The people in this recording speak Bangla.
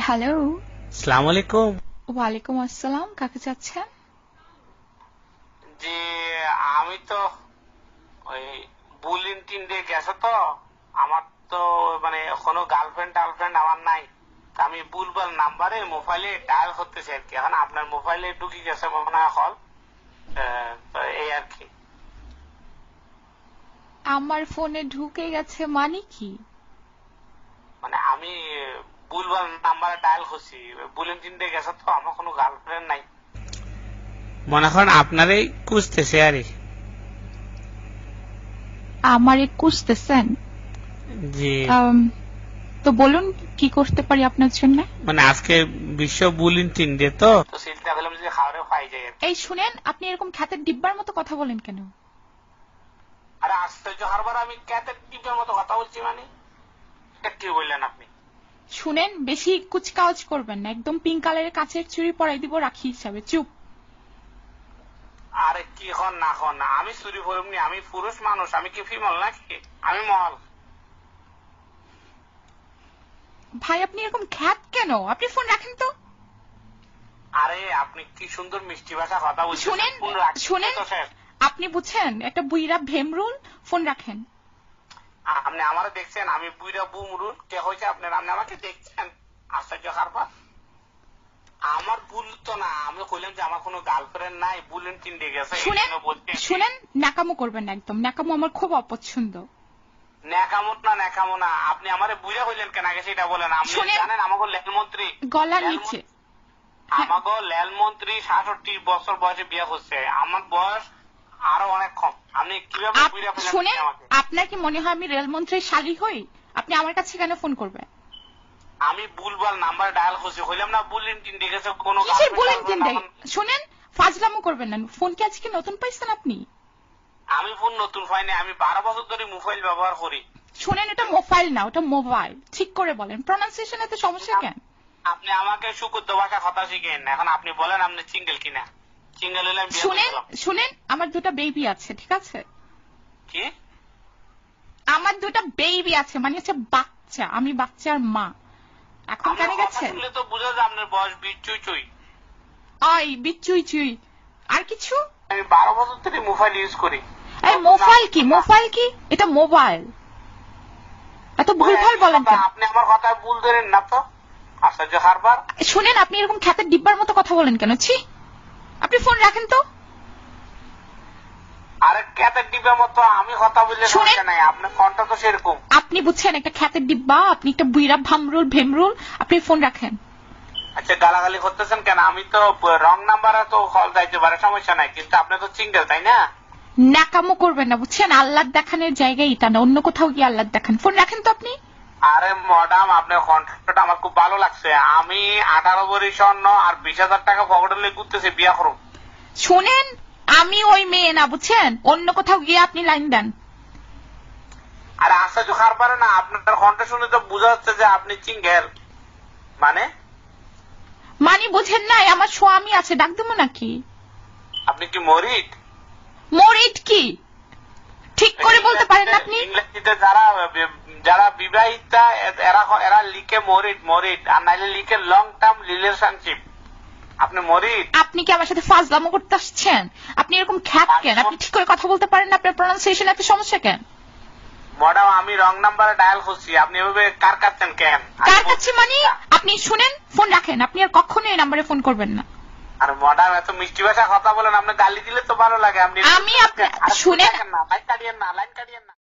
হ্যালো। আসসালামু আলাইকুম। ওয়ালাইকুম আসসালাম। কাকে চাচ্ছেন? জি, আমি তো ওই বুলিন টিন্ডে গেছে তো, আমার তো মানে কোনো গার্লফ্রেন্ড আমার নাই। আমি বুলবাল নাম্বারে মোবাইলে ডায়াল করতেছি আর কি। এখন আপনার মোবাইলে ঢুকে গেছে মনে হয় কল, তো এই আর কি। আমার ফোনে ঢুকে গেছে মানে কি? মানে আমি বুলবাল নাম্বারে ডায়াল করছি, বুলিন টিন্ডে গেছে তো, আমার কোনো গার্লফ্রেন্ড নাই। মনে করেন আপনারই খুঁজতেছে আরে। আমারে খুঁজতেছেন? জি। তো বলুন কি করতে পারি আপনার জন্য? মানে আজকে বিশ্ব বুলিন টিন্ডে তো চিন্তা করলাম যে খাওয়ারে পাই যায়। এই শুনেন, আপনি এরকম খ্যাতের ডিব্বার মতো কথা বলেন কেন? আরে আশ্চর্য, হারবার আমি ক্যাটের টিপের মতো কথা বলছি মানে? এটা কি বললেন আপনি? শুনেন, বেশি কুচকাওয়াজ করবেন না, একদম পিঙ্ক কালারের কাচের চুড়ি পরাই দিব রাখি হিসাবে। চুপ। আরে কি হন না হন, আমি চুরি করবনি, আমি পুরুষ মানুষ, আমি কি ফিমেল নাকি? আমি মহল। ভাই আপনি এরকম খ্যাত কেন? আপনি ফোন রাখেন তো। আরে আপনি কি সুন্দর মিষ্টি ভাষা কথা বলছেন। শুনেন শুনেন, আপনি বুঝছেন একটা বুইরা ভেমরুল। ফোন রাখেন। আপনি আমারে দেখছেন? আমি বুইরা বুমরুল কে হয়েছে আপনার? আপনি আমাকে দেখছেন? আশ্চর্য হারবার, আমার ভুল তো না। আমি কইলাম যে আমার কোনো গার্লফ্রেন্ড নাই, বুলেন টিন্ডে গেছে। শুনেন, ন্যাকামো করবেন না একদম। ন্যাকামো আমার খুব অপছন্দ। ন্যাকামো না, আপনি আমারে বুইরা হইলেন কেন আগে সেটা বলেন। আপনি জানেন আমাকে লেলমন্ত্রী গলা নিচে, আমাকে লেলমন্ত্রী 66 বছর বয়সে বিয়ে করছে, আমার বয়স আরো অনেক কম। আপনি কিভাবে বুইরা ফেলেন? শুনেন, আপনার কি মনে হয় আমি রেলমন্ত্রীর শালী হই? আপনি আমার কাছে কেন ফোন করবেন? আমি ভুলভাল নাম্বার ডায়াল করছি, হইলাম না বুলেন টিন্ডে গেছে কোনো। কিসের বুলেন টিন্ডে? শুনেন, ফাজলামো করবেন না। ফোন কি আজকে নতুন পাইছেন আপনি? আমি ফোন নতুন পাইনি, আমি 12 বছর ধরে মোবাইল ব্যবহার করি। শুনেন, এটা মোবাইল না, ওটা মোবাইল। ঠিক করে বলেন, প্রনাউন্সিয়েশন এত সমস্যা কেন? আপনি আমাকে সুকুদ্দ ভাষা কথা শিখেন। এখন আপনি বলেন আপনি সিঙ্গেল কিনা? সিঙ্গেল হলে শুনেন, আমার দুটা বেবি আছে, ঠিক আছে? কি? আমার দুটা বেবি আছে, মানে হচ্ছে বাচ্চা। আমি বাচ্চার মা। এখন কেন গেছে? শুনলে তো বুঝা যায় আপনার বয়স বিচুই চুই। ওই বিচুই চুই। আর কিছু? আমি 12 বছর ধরে মোবাইল ইউজ করি। এই মোবাইল কি? মোবাইল কি? এটা মোবাইল। এত ভুলভাল বলেন কেন? আপনি আমার কথা ভুল ধরেন না তো। আশ্চর্য হারবার। শুনেন, আপনি এরকম খ্যাতের ডিব্বার মতো কথা বলেন কেন? ছি, আপনি ফোন রাখেন তো। আরে খ্যাতের ডিব্বার মতো আমি কথা বললে সমস্যা নাই, আপনার ফোনটা তো সেরকম। আপনি বুঝছেন একটা খ্যাতের ডিব্বা, আপনি একটা বুইরা ভামরুল ভেমরুল। আপনি ফোন রাখেন। আচ্ছা গালাগালি করতেছেন কেন? আমি তো রং নাম্বারে তো কল যাইতে পারে, সমস্যা নাই, কিন্তু আপনি তো সিঙ্গেল তাই না? ন্যাকামো করবেন না, বুঝছেন? আল্লাহ দেখানোর জায়গায় এটা না, অন্য কোথাও গিয়ে আল্লাহ দেখান। ফোন রাখেন তো আপনি। আরে ম্যাডাম, আপনার কন্ট্রাক্টটা আমার খুব ভালো লাগছে। আমি 18 ভরি স্বর্ণ আর 20,000 টাকা পকেটে নিয়ে ঘুরতেছি, বিয়া করব। শুনেন, আমি ওই মেয়ে না, বুঝছেন? অন্য কোথাও গিয়ে আপনি লাইন দেন। আরে আশ্চর্য খারবারে না, আপনার কণ্ঠ শুনে তো বোঝা যাচ্ছে যে আপনি সিঙ্গেল। মানে বুঝেন নাই? আমার স্বামী আছে, ডাক দেবো নাকি? আপনি কি মরিড? মরিড কি? ঠিক করে বলতে পারেন না আপনি? ইংরেজিতে যারা বিবাহিতা এরা লিখে মরিড, আর নাইলে লিখে লং টার্ম রিলেশনশিপ। আপনি মরিড? আপনি কি আমার সাথে ফাজলামো করতে আসছেন? আপনি এরকম খ্যাত কেন? আপনি ঠিক করে কথা বলতে পারেন না? আপনার প্রনাউন্সিয়েশন এত সমস্যা কেন? ম্যাডাম আমি রং নাম্বারে ডায়াল করছি, আপনি এভাবে কার কাচ্ছেন কেন? কার কাছে মানে? আপনি শুনেন, ফোন রাখেন। আপনি আর কখনো এই নাম্বারে ফোন করবেন না। আর ম্যাডাম এত মিষ্টি ভাষা কথা বলেন, আপনি গালি দিলে তো ভালো লাগে। আপনি শুনেন না, লাইন কাটিয়েন না।